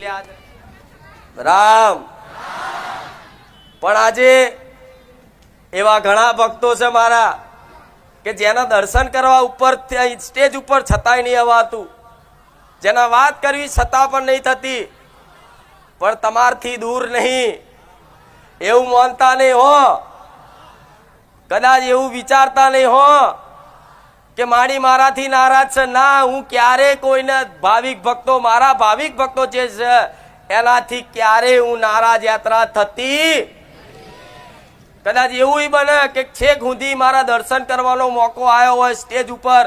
એટલે આજ રામ પણ આજે એવા ઘણા ભક્તો છે મારા કે જેના દર્શન કરવા ઉપર સ્ટેજ ઉપર છતાંય નહીં અવાતું, જેના વાત કરવી છતાં પણ નહીં થતી, પણ તમારથી દૂર નહીં એવું માનતા નહીં હો, કદાચ એવું વિચારતા નહીં હો કે મારી મારાથી નારાજ છે. ના, હું ક્યારે કોઈને ભાવિક ભક્તો, મારા ભાવિક ભક્તો જે છે એનાથી ક્યારે હું નારાજ યાત્રા થતી. કદાચ એવું બને કે છેક સુધી મારા દર્શન કરવાનો મોકો આવ્યો હોય સ્ટેજ ઉપર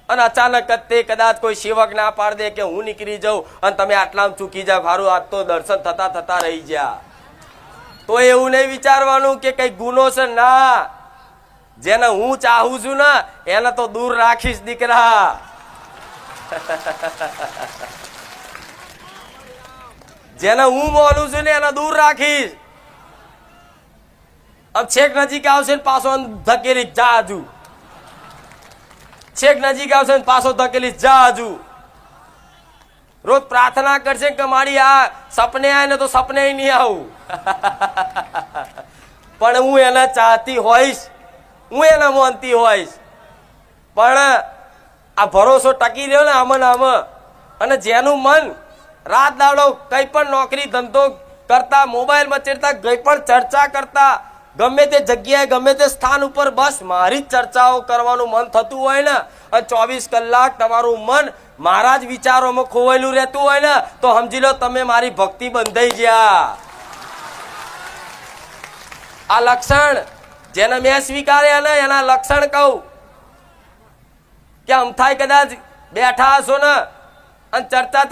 અને અચાનક જ તે કદાચ કોઈ સેવક ના પાડી દે કે હું નીકળી જાઉં અને તમે આટલામાં ચૂકી જાવ, સારું આજ તો દર્શન થતા થતા રહી ગયા, તો એવું નહીં વિચારવાનું કે કઈ ગુનો છે. ના, જેને હું ચાહું છું ને એને તો દૂર રાખીશ દીકરા. જેને હું માનું છું ને એને દૂર રાખીશ. अब छेक नजीक आवशे ने पाछो धकेली જા હજુ, छेक नजीक आवशे ने पाछो धकेली જા હજુ. रोज प्रार्थना करशे કે મારી આ સપને આવે ને તો સપને નહીં આવું. પણ હું એને ચાહતી હોઈશ, હું એને માનતી હોઈશ, પણ આ ભરોસો ટકી રહ્યો ને આમાં આમ. અને જેનું મન રાત દાડો કઈ પણ નોકરી ધંધો કરતા, મોબાઈલમાં ચડતા, કઈ પણ ચર્ચા કરતા, ગમે તે જગ્યાએ ગમે તે સ્થાન ઉપર બસ મારી જ ચર્ચાઓ કરવાનું મન થતું હોય ને અને 24 કલાક તમારું મન મારા જ વિચારોમાં ખોવાયેલું રહેતું હોય ને તો સમજી લો તમે મારી ભક્તિ બંધાઈ ગયા. આ લક્ષણ જેને મેં સ્વીકાર્યા ને એના લક્ષણ કહું કે અમથાય કદાચ બેઠા હશો ને અને ચર્ચા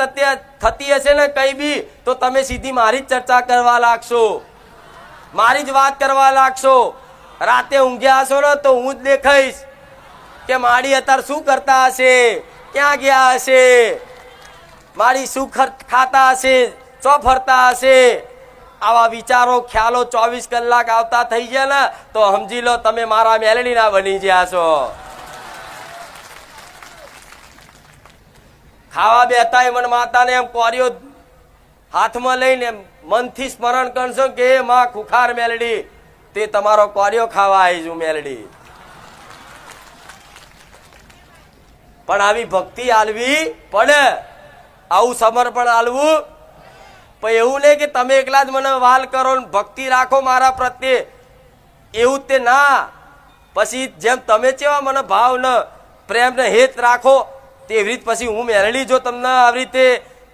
થતી હશે ને કઈ બી તો તમે સીધી મારી જ ચર્ચા કરવા લાગશો, મારી જ વાત કરવા લાગશો. રાતે ઊંઘ્યા હશો ને તો હું જ દેખાઈશ કે મારી અત્યારે શું કરતા હશે, ક્યાં ગયા હશે, મારી શું ખાતા હશે, ચો ફરતા હશે. આવા વિચારો ખ્યાલો 24 કલાક આવતા થઈ ગયા ને તો સમજી લો તમે મારા મેલડીના બની ગયા છો. ખાવા બેઠા મને માતાને એમ કોર્યો હાથમાં લઈને મનથી સ્મરણ કરશો કે એ માં ખુખાર મેલડી તે તમારો કોર્યો ખાવા આવી છું મેલડી. પણ આવી ભક્તિ આલવી પડે, આવું સમર્પણ આલવું. પણ એવું નહીં કે તમે એકલા જ મને વાલ કરો ને ભક્તિ રાખો મારા પ્રત્યે, એવું તે ના. પછી જેમ તમે કેવા મને ભાવ ને પ્રેમ ને હેત રાખો તેવી રીત પછી હું મેલડી જો તમને આવી રીતે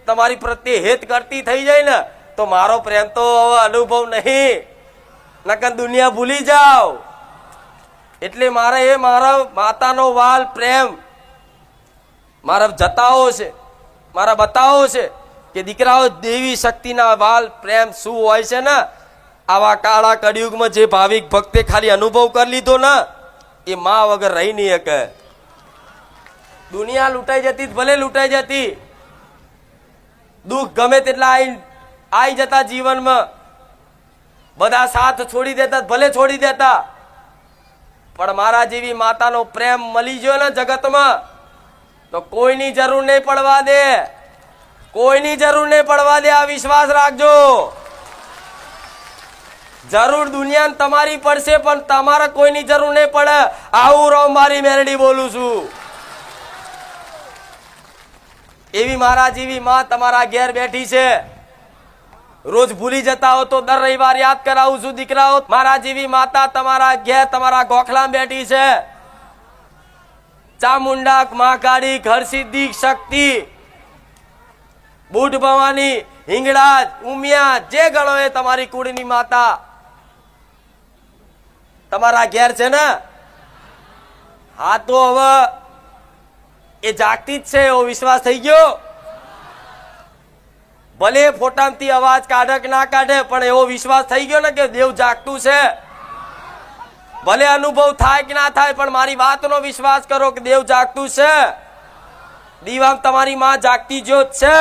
તમારી પ્રત્યે હેત કરતી થઈ જાય ને તો મારો પ્રેમ તો હવે અનુભવ નહીં, નકર દુનિયા ભૂલી જાઓ. એટલે મારે એ મારા માતાનો વાલ પ્રેમ મારા જતાવો છે, મારા બતાવો છે કે દીકરાઓ દેવી શક્તિના વાલ પ્રેમ શું હોય છે ને. આવા કાળા કળિયુગમાં જે ભાવિક ભક્તે ખાલી અનુભવ કરી લીધો ને એ માં વગર રહી નહીં શકે. દુનિયા લૂંટાઈ જતી ભલે લૂંટાઈ જતી, દુઃખ ગમે તેટલા આવી જતા જીવનમાં, બધા સાથ છોડી દેતા ભલે છોડી દેતા, પણ મારા જેવી માતાનો પ્રેમ મળી ગયો ને જગતમાં તો કોઈની જરૂર નહીં પડવા દે, કોઈની જરૂર નહીં પડવા દે. આ વિશ્વાસ રાખજો. જરૂર દુનિયાને તમારી પડશે પણ તમારે કોઈની જરૂર નહીં પડે. આવું રહો મારી મેરડી બોલું છું. એવી મારા જેવી માં તમારા ઘેર બેઠી છે. રોજ ભૂલી જતા હો તો દર રવિવાર યાદ કરાવું છું દીકરાઓ. મારા જેવી માતા તમારા ઘેર તમારા ગોખલામાં બેઠી છે. ચામુંડા, મહાકાળી, ઘર સિદ્ધિ, શક્તિ, બુઢ ભવાની, હિંગળાજ, ઉમિયા જે ગણો એ તમારી કુળની માતા તમારા ઘેર છે ને. હા તો હવે એ જાગતી જ છે એવો વિશ્વાસ થઈ ગયો. ભલે ફોટામાંથી અવાજ કાઢે કે ના કાઢે પણ એવો વિશ્વાસ થઈ ગયો ને કે દેવ જાગતું છે. ભલે અનુભવ થાય કે ના થાય પણ મારી વાતનો વિશ્વાસ કરો કે દેવ જાગતું છે. દીવામ તમારી માં જાગતી જ્યોત છે.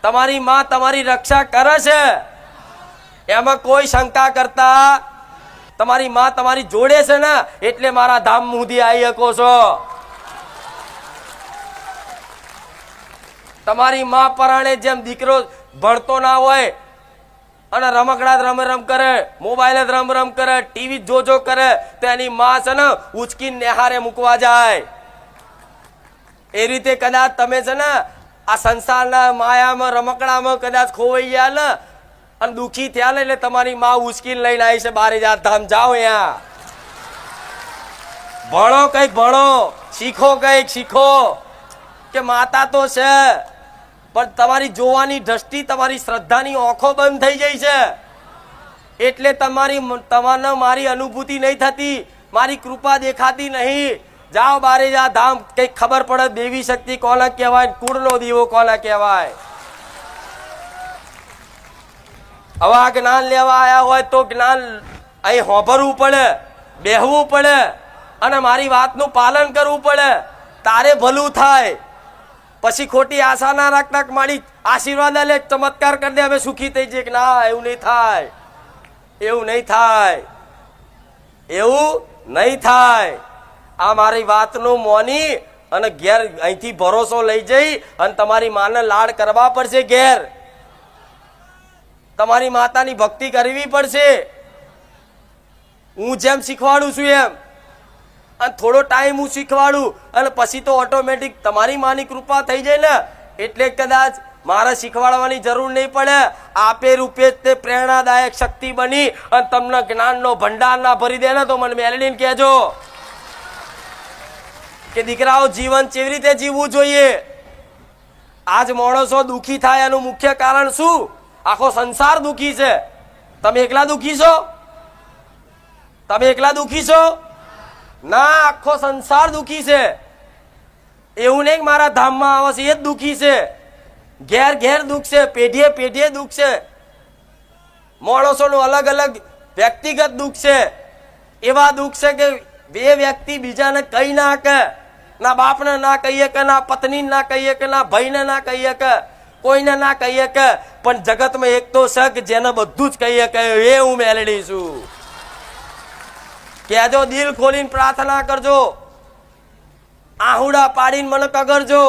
તમારી માં તમારી રક્ષા કરે છે, એમાં કોઈ શંકા કરતા. તમારી માં તમારી જોડે છે ને એટલે મારા ધામ સુધી આવી શકો છો. તમારી માં પરાણે જેમ દીકરો ભણતો ના હોય અને રમકડા રમ રમ કરે, મોબાઈલ જ રમ રમ કરે, ટીવી જોજો કરે, તો એની માં છે ને ઉચકી નેહારે મૂકવા જાય. એ રીતે કદાચ તમે છે ને આ સંસારના માયામાં રમકડામાં કદાચ ખોવાઈ ગયા ને અને દુઃખી થયા ને, એટલે તમારી માં ઉચકીને લઈને આવી છે બારે જાત ધામ, જાઓ અહીંયા ભણો, કઈક ભણો, શીખો, કઈક શીખો. કે માતા તો છે પણ તમારી જોવાની દ્રષ્ટિ, તમારી શ્રદ્ધાની આંખો બંધ થઈ જાય છે, એટલે તમારે મારી અનુભૂતિ નહીં થતી, મારી કૃપા દેખાતી નહીં. જાઓ બારે જા ધામ, કઈક ખબર પડે દેવી શક્તિ કોને કહેવાય, કુળનો દીવો કોને કહેવાય. હવે આ જ્ઞાન લેવા આવ્યા હોય તો જ્ઞાન અહીં હોભરવું પડે, બેહવું પડે અને મારી વાતનું પાલન કરવું પડે, તારે ભલું થાય. પછી ખોટી આશા ના રાખતા મારી આશીર્વાદ લે, ચમત્કાર કરી દે, અમે સુખી થઈ જઈએ. કે ના, એવું નહીં થાય, એવું નહીં થાય, એવું નહીં થાય. આ મારી વાતનું મોની અને ઘેર અહીંથી ભરોસો લઈ જઈ અને તમારી માને લાડ કરવા પડશે. ઘેર તમારી માતાની ભક્તિ કરવી પડશે. હું જેમ શીખવાડું છું એમ, અને થોડો ટાઈમ હું શીખવાડું અને પછી તો ઓટોમેટિક તમારી માની કૃપા થઈ જાય ને, એટલે કદાચ મારે શીખવાડવાની જરૂર નહીં પડે. આપે રૂપે તે પ્રેરણાદાયક શક્તિ બની અને તમને જ્ઞાનનો ભંડાર ના ભરી દે ને, તો મને મેલડીને કહેજો કે દીકરાઓ જીવન કેવી રીતે જીવવું જોઈએ. આજ માણસો દુઃખી થાય એનું મુખ્ય કારણ શું? આખો સંસાર દુઃખી છે. તમે એકલા દુઃખી છો? તમે એકલા દુઃખી છો? ના, આખો સંસાર દુઃખી છે. એવું નહીં મારા ધામમાં આવે છે એ જ દુઃખી છે. ઘેર ઘેર દુઃખ છે, પેઢીએ પેઢીએ દુઃખ છે. માણસોનું અલગ અલગ વ્યક્તિગત દુઃખ છે. એવા દુઃખ છે કે બે વ્યક્તિ બીજાને કઈ ના કે, ના બાપને ના કહીએ કે, ના પત્નીને ના કહીએ કે, ના ભાઈને ના કહીએ કે, કોઈને ના કહીએ કે, પણ જગતમાં એક તો છે કે જેને બધું જ કહીએ કે એ હું મેલડી છું. કહેજો, દિલ ખોલીને પ્રાર્થના કરજો, આહુડા પાડીને મને કગરજો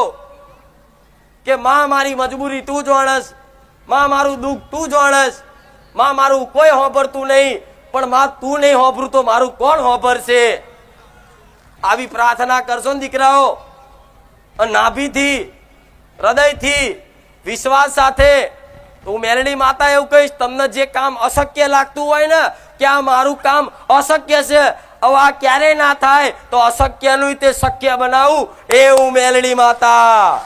કે માં મારી મજબૂરી તું જાણસ, માં મારું દુઃખ તું જાણસ, માં મારું કોઈ હોભરતું નહીં, પણ માં તું નહીં હોભરું તો મારું કોણ હોભરશે? આવી પ્રાર્થના કરશો ને દીકરાઓ, નાભીથી હૃદયથી વિશ્વાસ સાથે, તો હું મેલડી માતા એવું કહીશ, તમને જે કામ અશક્ય લાગતું હોય ને કે આ મારું કામ અશક્ય છે, હવે આ ક્યારે ના થાય, તો અશક્યનું તે શક્ય બનાવું, એ હું મેલડી માતા.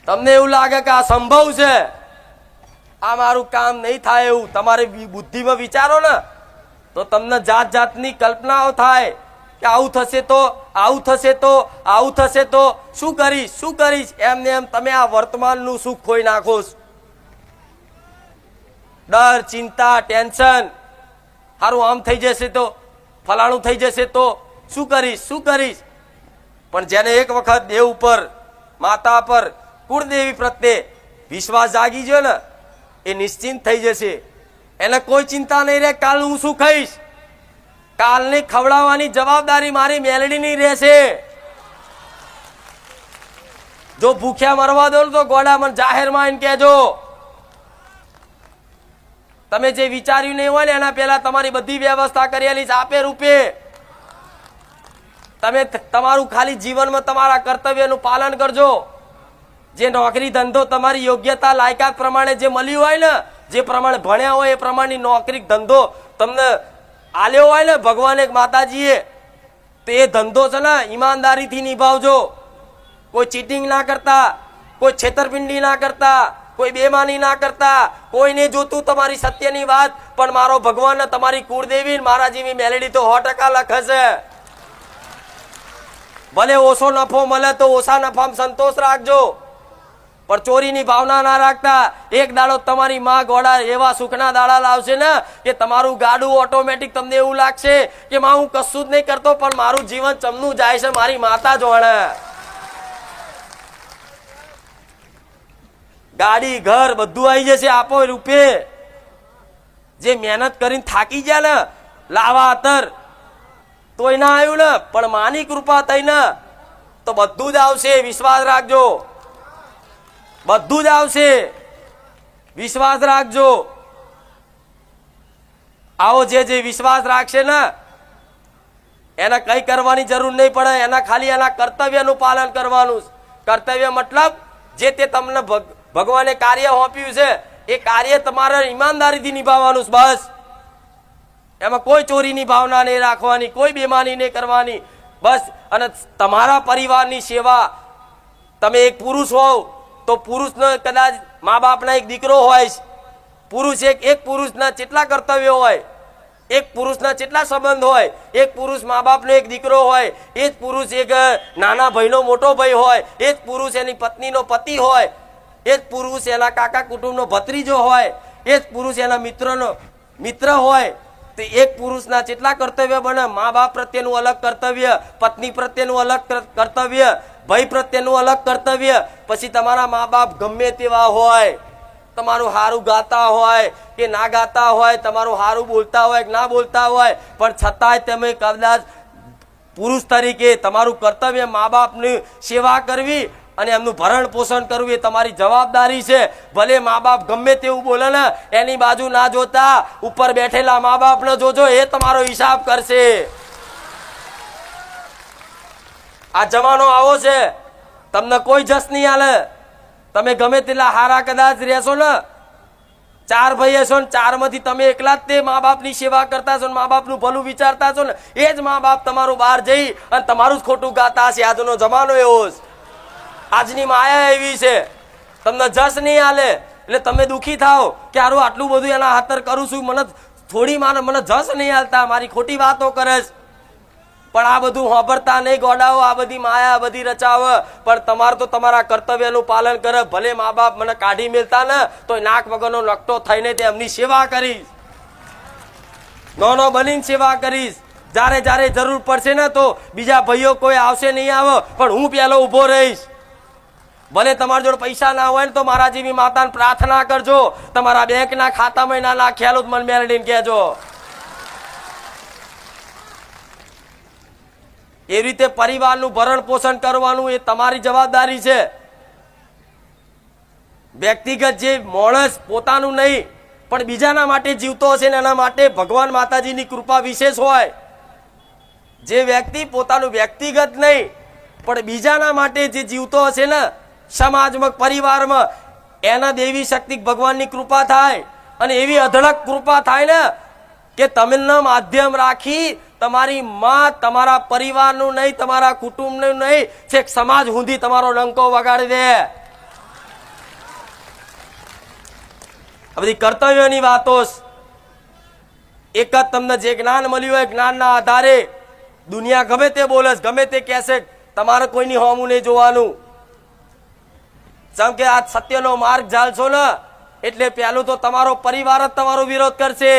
તમને એવું લાગે કે આ સંભવ છે, આ મારું કામ નહીં થાય, એવું તમારે બુદ્ધિમાં વિચારો ને, તો તમને જાત જાતની કલ્પનાઓ થાય કે આવું થશે તો, આવું થશે તો, આવું થશે તો શું કરીશ, શું કરીશ, એમને એમ તમે આ વર્તમાનનું સુખ ખોઈ નાખો. ડર, ચિંતા, ટેન્શન, સારું આમ થઈ જશે તો, ફલાણું થઈ જશે તો શું કરીશ, શું કરીશ. પણ જેને એક વખત દેવ ઉપર, માતા પર, કુળદેવી પ્રત્યે વિશ્વાસ જાગી ગયો ને, એ નિશ્ચિંત થઈ જશે. એને કોઈ ચિંતા નહીં રહે કાલ હું શું ખાઈશ, કાલની ખવડાવવાની જવાબદારી મારી મેલડીની રહેશે. જો ભૂખ્યા મરવા દો તો ગોડા મને જાહેરમાં એને કહેજો. તમે જે વિચાર્યું નહીં હોય ને એના પહેલા તમારી બધી વ્યવસ્થા કરેલી છે આપે રૂપે. તમે તમારું ખાલી જીવનમાં તમારા કર્તવ્યનું પાલન કરજો. જે નોકરી ધંધો તમારી યોગ્યતા લાયકાત પ્રમાણે જે મળ્યું હોય ને, જે પ્રમાણે ભણ્યા હોય એ પ્રમાણની નોકરી ધંધો તમને આલ્યો હોય ને ભગવાન એક માતાજીએ, તો એ ધંધો છે ને ઈમાનદારીથી નિભાવજો. કોઈ ચીટિંગ ના કરતા, કોઈ છેતરપિંડી ના કરતા, કોઈ બેમાની ના કરતા, કોઈને જોતું તમારી સત્યની વાત, પણ મારો ભગવાન તમારી કુળદેવી મારા જેવી મેલેડી તો 100% લખે છે. ભલે ઓછો નફો મળે તો ઓછા નફામાં સંતોષ રાખજો, પણ ચોરીની ભાવના ના રાખતા. એક દાડો તમારી માં ગોળા એવા સુખના દાડા લાવશે ને કે તમારું ગાડું ઓટોમેટિક તમને એવું લાગશે કે માં હું કશું જ નહીં કરતો, પણ મારું જીવન ચમનું જાય છે, મારી માતા જોણે. ગાડી, ઘર બધું આવી જશે આપો રૂપે. જે મહેનત કરીને થાકી ગયા ને લાવા અત્તર તોય ના આવ્યું ને, પણ માની કૃપા થઈ ને તો બધું જ આવશે. વિશ્વાસ રાખજો, બધું જ આવશે. વિશ્વાસ રાખજો. આવો જે વિશ્વાસ રાખશે ને એને કઈ કરવાની જરૂર નહીં પડે. એના ખાલી એના કર્તવ્યનું પાલન કરવાનું. કર્તવ્ય મતલબ જે તે તમને ભગવાને કાર્ય સોંપ્યું છે એ કાર્ય તમારે ઈમાનદારીથી નિભાવવાનું. બસ એમાં કોઈ ચોરીની ભાવના નહીં રાખવાની, કોઈ બેમાની નહીં કરવાની. બસ અને તમારા પરિવારની સેવા. તમે એક પુરુષ હોવ તો પુરુષનો કદાચ મા બાપના એક દીકરો હોય, પુરુષ એક પુરુષના કેટલા કર્તવ્યો હોય, એક પુરુષના કેટલા સંબંધ હોય. એક પુરુષ મા બાપનો એક દીકરો હોય, એ જ પુરુષ એક નાના ભાઈનો મોટો ભાઈ હોય, એ જ પુરુષ એની પત્નીનો પતિ હોય, એ જ પુરુષ એના કાકા કુટુંબનો ભત્રીજો હોય, એ જ પુરુષ એના મિત્રનો મિત્ર હોય. તો એક પુરુષના કેટલા કર્તવ્ય બને. મા બાપ પ્રત્યેનું અલગ કર્તવ્ય, પત્ની પ્રત્યેનું અલગ કર્તવ્ય, ભાઈ પ્રત્યેનું અલગ કર્તવ્ય. પછી તમારા મા બાપ ગમે તેવા હોય, તમારું સારું ગાતા હોય કે ના ગાતા હોય, તમારું સારું બોલતા હોય કે ના બોલતા હોય, પણ છતાંય તમે કદાચ પુરુષ તરીકે તમારું કર્તવ્ય મા બાપની સેવા કરવી અને એમનું ભરણ પોષણ કરવું એ તમારી જવાબદારી છે. ભલે મા બાપ ગમે તેવું બોલે ને એની બાજુ ના જોતા ઉપર બેઠેલા મા બાપને જોજો, એ તમારો હિસાબ કરશે. આ જમાનો આવો છે, તમને કોઈ જસ નહીં આલે. તમે ગમે તેટલા હારા કદાચ રહેશો ને, 4 ભાઈ હશો ને 4 માંથી તમે એકલા જ તે મા બાપની સેવા કરતા છો ને મા બાપનું ભલું વિચારતા છો ને, એ જ મા બાપ તમારું બહાર જઈ અને તમારું જ ખોટું ગાતા હશે. આજનો જમાનો એવો છે, આજની માયા એવી છે. તમને જસ નહીં આલે એટલે તમે દુઃખી થાવ કે હારું આટલું બધું એના હાથર કરું છું, મને થોડી મને જસ નહીં આલતા, મારી ખોટી વાતો કરે છે. પણ આ બધું સાંભળતા નહીં ગોડાઓ, આ બધી માયા, આ બધી રચાવ. પણ તમારે તો તમારા કર્તવ્યનું પાલન કરે. ભલે મા બાપ મને કાઢી મેલતા ને તો નાક વગરનો નકટો થઈને તેમની સેવા કરીશ, નો બનીને સેવા કરીશ. જ્યારે જ્યારે જરૂર પડશે ને તો બીજા ભાઈઓ કોઈ આવશે નહીં આવે, પણ હું પેલો ઊભો રહીશ. ભલે તમારા જોડે પૈસા ના હોય ને તો મારા જેવી માતાને પ્રાર્થના કરજો, તમારા બેંકના ખાતામાં ના નાખ્યાલું જ મને મેળવીને કહેજો. એ રીતે પરિવારનું ભરણ પોષણ કરવાનું એ તમારી જવાબદારી છે. વ્યક્તિગત જે માણસ પોતાનું નહીં પણ બીજાના માટે જીવતો હશે ને એના માટે ભગવાન માતાજીની કૃપા વિશેષ હોય. જે વ્યક્તિ પોતાનું વ્યક્તિગત નહીં પણ બીજાના માટે જે જીવતો હશે ને સમાજમાં, પરિવારમાં, એના દેવી શક્તિ ભગવાનની કૃપા થાય. અને એવી અઢળક કૃપા થાય ને કે તમિલના માધ્યમ રાખી તમારી માં તમારા પરિવારનું નહીં, તમારા કુટુંબનું નહીં, છેક સમાજ સુધી તમારો ડંકો વગાડી દે. આ બધી કર્તવ્યોની વાતો. એક જ તમને જે જ્ઞાન મળ્યું હોય જ્ઞાનના આધારે દુનિયા ગમે તે બોલે, ગમે તે કહેશે, તમારે કોઈની હોમું નહીં જોવાનું. જેમ કે આ સત્યનો માર્ગ ઝાલશો ને એટલે પહેલું તો તમારો પરિવાર જ તમારો વિરોધ કરશે.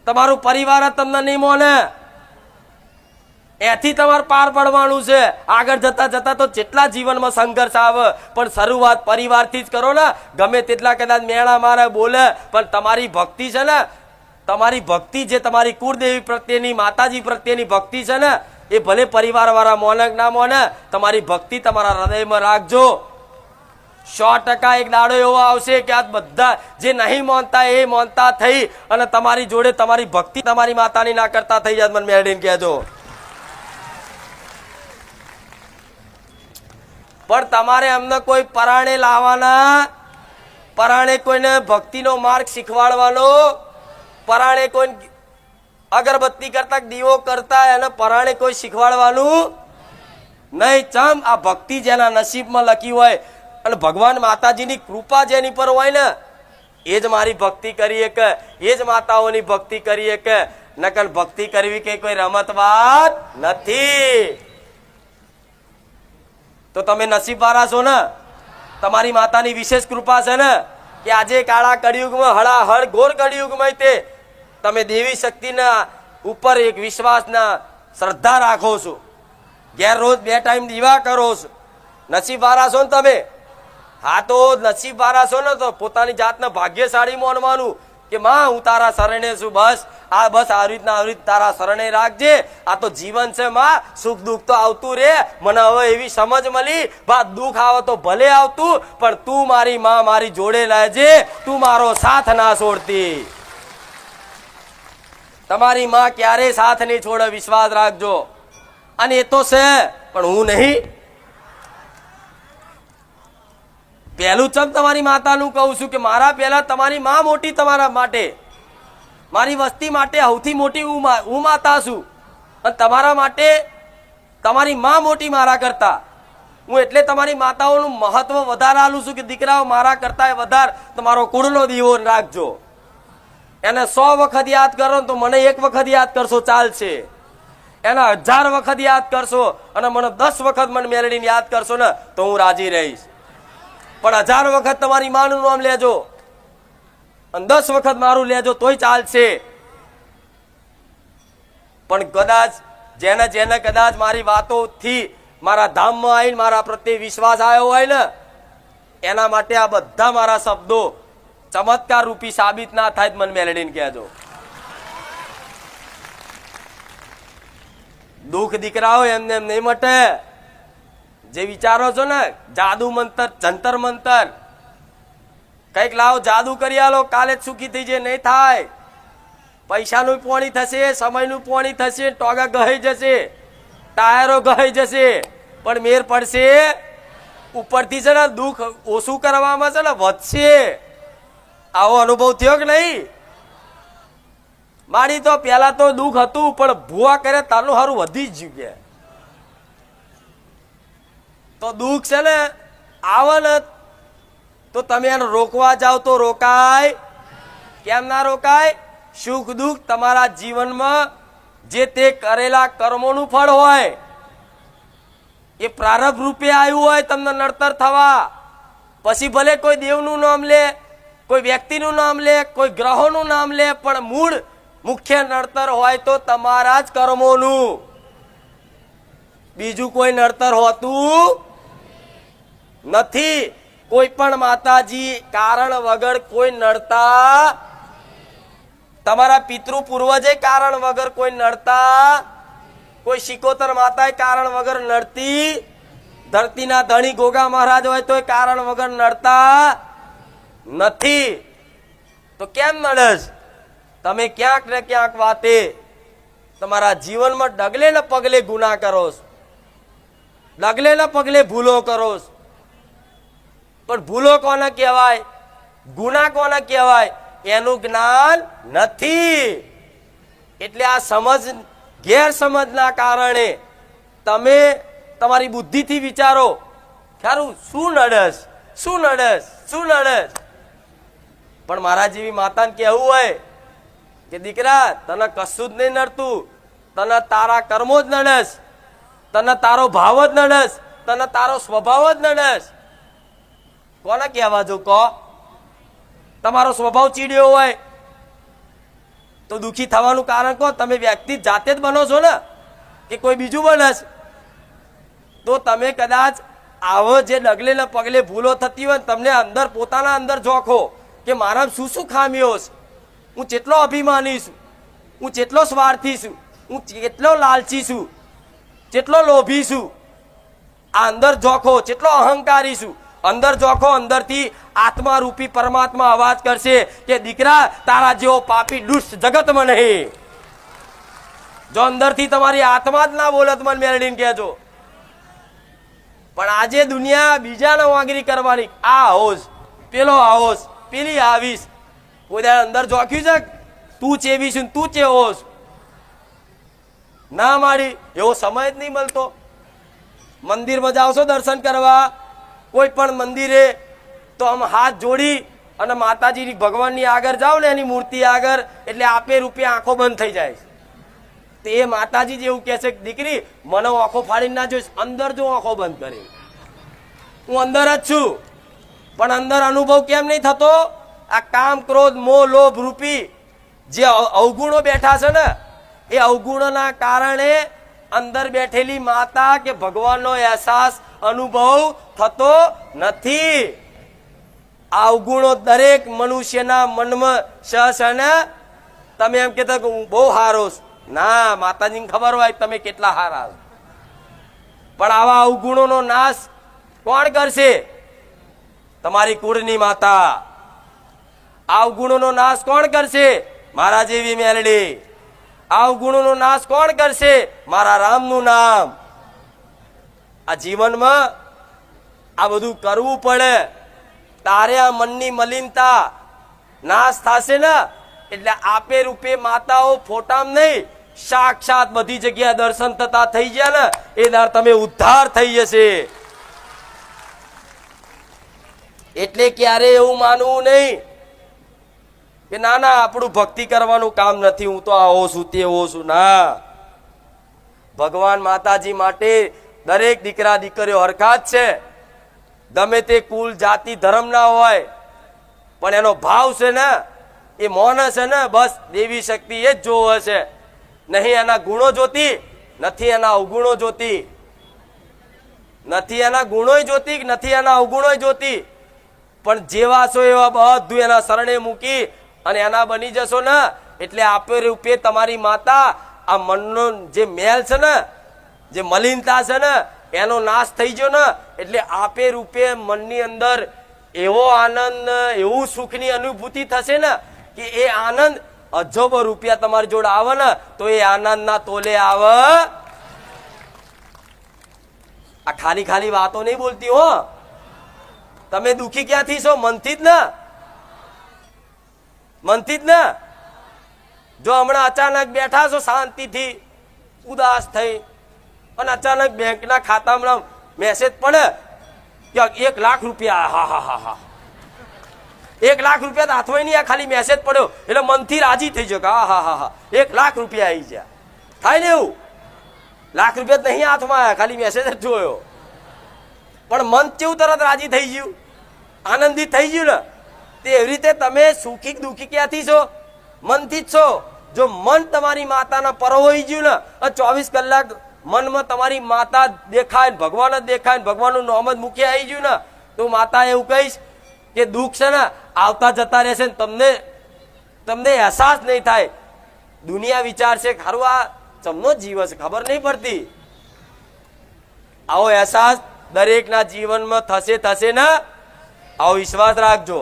તમારું પરિવાર જ તમને નહીં માને. એથી તમારે પાર પડવાનું છે. આગળ જતા જતા તો જેટલા જીવનમાં સંઘર્ષ આવે પણ શરૂઆત પરિવારથી જ કરો ને. ગમે તેટલા કદાચ મેણા મારે બોલે પણ તમારી ભક્તિ છે ને, તમારી ભક્તિ જે તમારી કુળદેવી પ્રત્યેની, માતાજી પ્રત્યેની ભક્તિ છે ને, એ ભલે પરિવાર વાળા મોને કે ના મોને, તમારી ભક્તિ તમારા હૃદયમાં રાખજો. 100% એક દાડો એવો આવશે કે આ બધા જે નહીં માનતા એ માનતા થઈ અને તમારી જોડે તમારી ભક્તિ તમારી માતાની ના કરતા થઈ જાય. મને મેળવીને કહેજો. પણ તમારે અમને કોઈ પરાણે લાવવાના, પરાણે કોઈને ભક્તિનો માર્ગ શીખવાડવાનો, પરાણે કોઈ અગરબત્તી કરતા દીવો કરતા એને પરાણે કોઈ શીખવાડવાનું નહીં. ચમ આ ભક્તિ જેના નસીબમાં લખી હોય અને ભગવાન માતાજીની કૃપા જેની પર હોય ને એ જ મારી ભક્તિ કરીએ કે એ જ માતાઓની ભક્તિ કરીએ કે નકલ ભક્તિ કરવી કે કોઈ રમત વાત નથી. તો તમે નસીબ વાળા છો ને, તમારી માતાની વિશેષ કૃપા છે ને કે આજે કાળા કળિયુગમાં, હળાહળ ઘોર કળિયુગમાં તે તમે દેવી શક્તિના ઉપર એક વિશ્વાસના શ્રદ્ધા રાખો છો. ઘેર રોજ 2 ટાઈમ દીવા કરો છો. નસીબ વાળા છો ને તમે. હા તો નસીબ વાળા છો ને તો પોતાની જાતને ભાગ્યશાળી માનવાનું કે માં હું તારા શરણે છું, બસ આવી રીતના તારા શરણે રાખજે. આ તો જીવન છે માં, સુખ દુઃખ તો આવતું રે. મને હવે એવી સમજ મળી, બા દુઃખ આવે તો ભલે આવતું, પણ તું મારી માં મારી જોડે લેજે, તું મારો સાથ ના છોડતી. તમારી માં ક્યારે સાથ નહીં છોડે, વિશ્વાસ રાખજો. અને એ તો છે, પણ હું નહીં. પહેલું ચમ તમારી માતાનું કહું છું કે મારા પહેલા તમારી માં મોટી તમારા માટે, મારી વસ્તી માટે સૌથી મોટી હું માતા છું. અને તમારા માટે તમારી માં મોટી મારા કરતા. હું એટલે તમારી માતાઓનું મહત્વ વધારે આલું છું કે દીકરાઓ મારા કરતા વધારે તમારો કુળનો દીવો રાખજો. એને 100 વખત યાદ કરો તો મને 1 વખત યાદ કરશો ચાલશે. એના 1000 વખત યાદ કરશો અને મને 10 વખત મને મેળવીને યાદ કરશો ને તો હું રાજી રહીશ. પણ 1000 વખત તમારી માનું નામ લેજો અને 10 વખત મારું લેજો તોય ચાલશે. પણ કદાચ જેને જેને કદાચ મારી વાતોથી મારા ધામમાં આવીને મારા પ્રત્યે વિશ્વાસ આવ્યો હોય ને, એના માટે આ બધા મારા શબ્દો ચમત્કાર રૂપી સાબિત ના થાય મને મેલડીને કહેજો. દુઃખ દીકરાઓ એમને એમ નહીં મટે. જે વિચારો છો ને જાદુ મંતર જંતર મંતર કઈક લાવો જાદુ કરી આલો કાલે જ સુખી થઈ જાય, નહીં થાય. પૈસાનું પોણી થશે, સમયનું પોણી થશે, ટોગા ગહાઈ જશે, ટાયરો ગહાઈ જશે, પણ મેર પડશે ઉપરથી છે ને દુઃખ ઓછું કરવામાં છે ને વધશે. આવો અનુભવ થયો કે નહીં? મારી તો પેલા તો દુઃખ હતું, પણ ભૂવા કરે તારું સારું વધી જ ગયું. તો દુઃખ છે ને આવે ને તો તમે એને રોકવા જાઓ તો રોકાય. કેમ ના રોકાય? સુખ દુઃખ તમારા જીવનમાં જે તે કરેલા કર્મોનું ફળ હોય, એ પ્રારબ્ધ રૂપે આવ્યું હોય તમને નડતર થવા. પછી ભલે કોઈ દેવનું નામ લે, કોઈ વ્યક્તિનું નામ લે, કોઈ ગ્રહોનું નામ લે, પણ મૂળ મુખ્ય નડતર હોય તો તમારા જ કર્મોનું. બીજું કોઈ નડતર હોતું નથી. કોઈ પણ માતાજી કારણ વગર કોઈ નડતા, તમારા પિતૃ પૂર્વજે કારણ વગર કોઈ નડતા, કોઈ શિકોતર માતા કારણ વગર નડતી, ધરતીના ધણી ગોગા મહારાજ હોય તો કારણ વગર નડતા નથી. તો કેમ નડસ? તમે ક્યાંક ને ક્યાંક વાતે તમારા જીવનમાં ડગલે ને પગલે ગુનાહ કરો, ડગલે ને પગલે ભૂલો કરો. પણ ભૂલો કોને કહેવાય, ગુનાહ કોને કહેવાય, એનું જ્ઞાન નથી. એટલે આ સમજ ગેરસમજના કારણે તમે તમારી બુદ્ધિથી વિચારો ખરું શું નડસ, શું નડસ, શું નડસ. પણ મારા જેવી માતાને કહેવું હોય કે દીકરા તને કશું જ નહીં નડતું, તને તારા કર્મો જ નડસ, તને તારો ભાવ જ નડસ, તને તારો સ્વભાવ જ નડસ. કોને કહેવા જો કહો? તમારો સ્વભાવ ચીડ્યો હોય તો દુઃખી થવાનું કારણ કહો? તમે વ્યક્તિ જાતે જ બનો છો ને કે કોઈ બીજું બનસ? તો તમે કદાચ આવો જે ડગલે ને પગલે ભૂલો થતી હોય, તમને અંદર પોતાના અંદર જોખો કે મારા શું શું ખામીઓ છે, હું કેટલો અભિમાની છું, હું કેટલો સ્વાર્થી છું, હું કેટલો લાલચી છું, કેટલો લોભી છું. આ અંદર જોખો કેટલો અહંકારી છું. અંદર જોખો, અંદરથી આત્મા રૂપી પરમાત્મા અવાજ કરશે કે દીકરા તારા જેવો પાપી દુષ્ટ જગતમાં નહીં. જો અંદરથી તમારી આત્મા જ ના બોલત મને મેળવીને કહેજો. પણ આજે દુનિયા બીજાને વાંગરી કરવાની, આ હોશ, પેલો આહોશ, પેલી આવીશ. કોઈ અંદર જોખ્યું છે તું ચેવીશ ને તું ચેવોશ? ના મારી એવો સમય જ નહીં મળતો. મંદિરમાં જાઓ છો દર્શન કરવા, કોઈ પણ મંદિરે તો આમ હાથ જોડી અને માતાજીની ભગવાનની આગળ જાઓ ને એની મૂર્તિ આગળ, એટલે આપે રૂપે આંખો બંધ થઈ જાય. તો એ માતાજી જેવું કહે છે દીકરી મને આંખો ફાડીને ના જોઈશ, અંદર જો આંખો બંધ કરી. હું અંદર જ છું, પણ અંદર અનુભવ કેમ નહીં થતો? આ કામ ક્રોધ મોહ લોભ રૂપી જે અવગુણો બેઠા છે ને, એ અવગુણોના કારણે અંદર બેઠેલી માતા કે ભગવાનનો અહેસાસ અનુભવ થતો નથી. આ અવગુણો દરેક મનુષ્યના મનમાં છે ને તમે એમ કહેતા કે હું બહુ હારો છું. ના, માતાજીને ખબર હોય તમે કેટલા હારા છો. પણ આવા અવગુણોનો નાશ કોણ કરશે? તમારી કુળની માતા. આ અવગુણોનો નાશ કોણ કરશે? મારા જેવી મેલડી. આ અવગુણોનો નાશ કોણ કરશે? મારા રામનું નામ. આ જીવનમાં આ બધું કરવું પડે, તારે આ મનની મલિનતા નાશ થશે ને એટલે આપે રૂપે માતાઓ ફોટામાં નહીં, સાક્ષાત બધી જગ્યાએ દર્શન થતા થઈ ગયા ને એ દાર તમે ઉદ્ધાર થઈ જશે. એટલે ક્યારે એવું માનવું નહીં કે ના ના આપણું ભક્તિ કરવાનું કામ નથી, હું તો આવો છું તેવો છું. ના, ભગવાન માતાજી માટે દરેક દીકરા દીકરીઓ હરખા જ છે. ગમે તે કુલ જાતિ ધર્મ ના હોય પણ એનો ભાવ છે ને એ મૌન છે ને, બસ દેવી શક્તિ એ જ જોવે છે. નહીં એના ગુણો જોતી, નથી એના અવગુણો જોતી, નથી એના ગુણો જોતી, નથી એના અવગુણો જોતી. પણ જેવા છો એવા બધું એના શરણે મૂકી અને એના બની જશો ને એટલે આપે રૂપે તમારી માતા આ મનનો જે મેલ છે ને, જે મલિનતા છે ને એનો નાશ થઈ ગયો ને એટલે આપે રૂપે મનની અંદર એવો આનંદ, એવું સુખની અનુભૂતિ થશે ને કે એ આનંદ અજબો રૂપિયા તમારી જોડે આવે ને તો એ આનંદ ના તોલે આવે. આ ખાલી ખાલી વાતો નહીં બોલતી હો. તમે દુખી ક્યાંથી છો? મનથી જ ને, મનથી જ ને. જો હમણાં અચાનક બેઠા છો શાંતિથી ઉદાસ થઈ અને અચાનક બેંકના ખાતામાં મેસેજ પડે કે 1 લાખ રૂપિયા, હા હા હા હા, 1 લાખ રૂપિયા હાથમાં નહીં, આ ખાલી મેસેજ પડ્યો એટલે મનથી રાજી થઈ જાય કે હા હા હા હા 1 લાખ રૂપિયા આવી ગયા. થાય ને એવું? લાખ રૂપિયા નહીં હાથમાં આવ્યા, ખાલી મેસેજ જ જોયો પણ મન કેવું તરત રાજી થઈ ગયું, આનંદિત થઈ ગયું ને. તે એવી રીતે તમે સુખી દુખી ક્યાંથી છો? મનથી જ છો. જો મન તમારી માતાના પરોવાઈ ગયું ને 24 કલાક મનમાં તમારી માતા દેખાય, ભગવાન જ દેખાય, ભગવાનનું નામ જ મુખ્ય આવી ગયું ને તો માતા એવું કહીશ કે દુઃખ છે ને આવતા જતા રહેશે ને તમને અહેસાસ નહીં થાય. દુનિયા વિચારશે ખરું આ ચમનો જીવ છે, ખબર નહીં પડતી. આવો અહેસાસ દરેકના જીવનમાં થશે ને, આવો વિશ્વાસ રાખજો.